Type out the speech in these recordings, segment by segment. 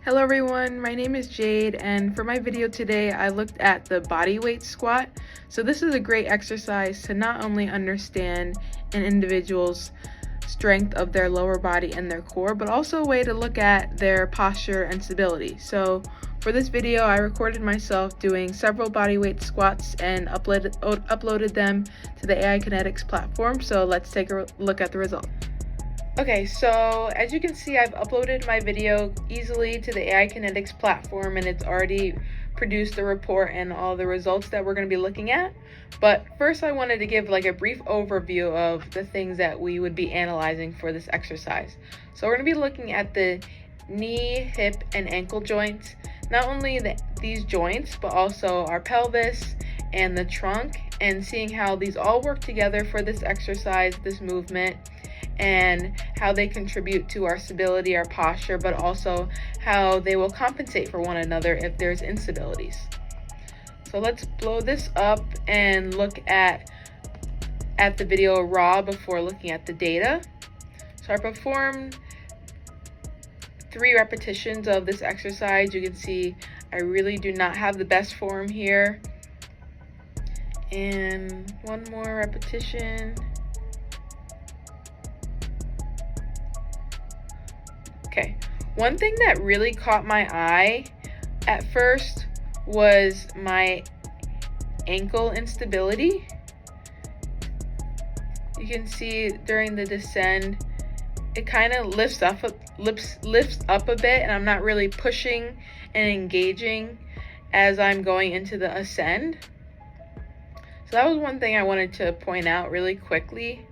Hello everyone, my name is Jade, and for my video today I looked at the body weight squat. So this is a great exercise to not only understand an individual's strength of their lower body and their core, but also a way to look at their posture and stability. So for this video I recorded myself doing several body weight squats and uploaded them to the AiKYNETIX platform. So let's take a look at the result. Okay, so as you can see, I've uploaded my video easily to the AiKYNETIX platform, and it's already produced the report and all the results that we're going to be looking at. But first I wanted to give like a brief overview of the things that we would be analyzing for this exercise. So we're going to be looking at the knee, hip, and ankle joints. Not only these joints, but also our pelvis and the trunk, and seeing how these all work together for this exercise, this movement, and how they contribute to our stability, our posture, but also how they will compensate for one another if there's instabilities. So let's blow this up and look at the video raw before looking at the data. So I performed 3 repetitions of this exercise. You can see I really do not have the best form here. And one more repetition. Okay, one thing that really caught my eye at first was my ankle instability. You can see during the descend, it kind of lifts up a bit, and I'm not really pushing and engaging as I'm going into the ascend. So that was one thing I wanted to point out really quickly.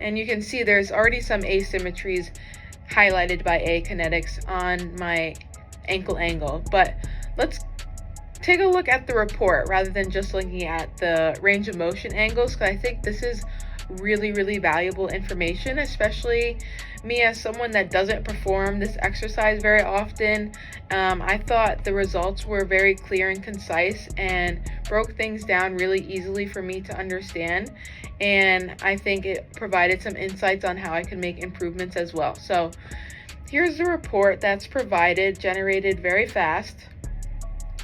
And you can see there's already some asymmetries highlighted by AiKYNETIX on my ankle angle. But let's take a look at the report rather than just looking at the range of motion angles, because I think this is really valuable information, especially me as someone that doesn't perform this exercise very often. I thought the results were very clear and concise and broke things down really easily for me to understand, and I think it provided some insights on how I can make improvements as well. So here's the report that's provided, generated very fast.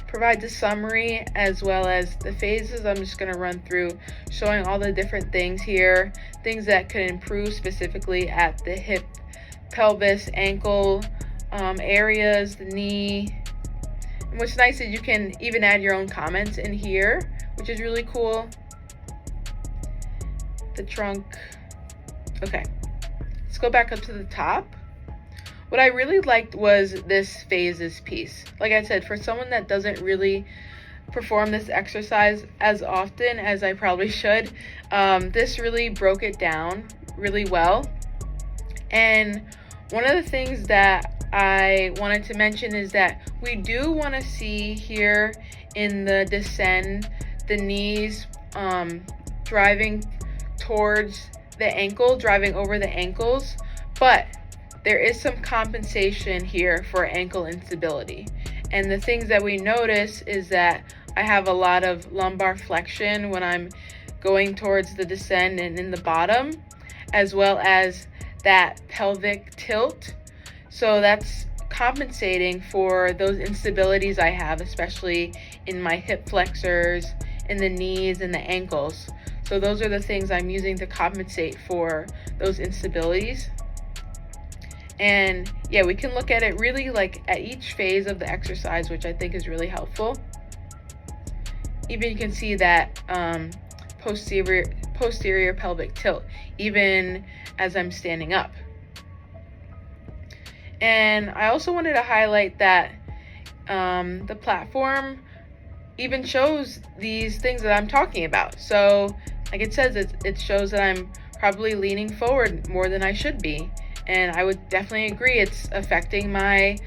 Provides a summary as well as the phases. I'm just going to run through showing all the different things here, things that could improve specifically at the hip, pelvis, ankle areas, the knee. And what's nice is you can even add your own comments in here, which is really cool. The trunk. Okay, let's go back up to the top. What I really liked was this phases piece. Like I said, for someone that doesn't really perform this exercise as often as I probably should, this really broke it down really well. And one of the things that I wanted to mention is that we do want to see here in the descend, the knees driving towards the ankle, driving over the ankles, but there is some compensation here for ankle instability. And the things that we notice is that I have a lot of lumbar flexion when I'm going towards the descend and in the bottom, as well as that pelvic tilt. So that's compensating for those instabilities I have, especially in my hip flexors, in the knees, and the ankles. So those are the things I'm using to compensate for those instabilities. And yeah, we can look at it really like at each phase of the exercise, which I think is really helpful. Even you can see that posterior pelvic tilt, even as I'm standing up. And I also wanted to highlight that the platform even shows these things that I'm talking about. So like it says, it shows that I'm probably leaning forward more than I should be. And I would definitely agree it's affecting my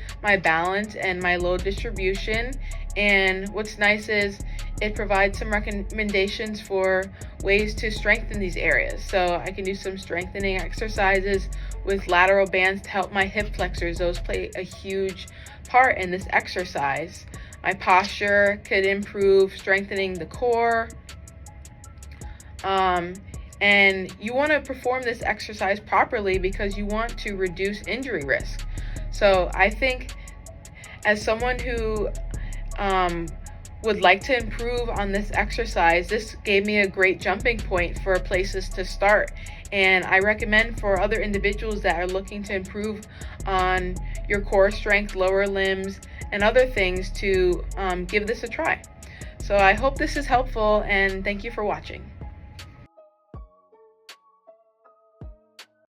balance and my load distribution. And what's nice is it provides some recommendations for ways to strengthen these areas. So I can do some strengthening exercises with lateral bands to help my hip flexors. Those play a huge part in this exercise. My posture could improve, strengthening the core. And you want to perform this exercise properly because you want to reduce injury risk. So I think as someone who would like to improve on this exercise, this gave me a great jumping point for places to start. And I recommend for other individuals that are looking to improve on your core strength, lower limbs, and other things to give this a try. So I hope this is helpful, and thank you for watching.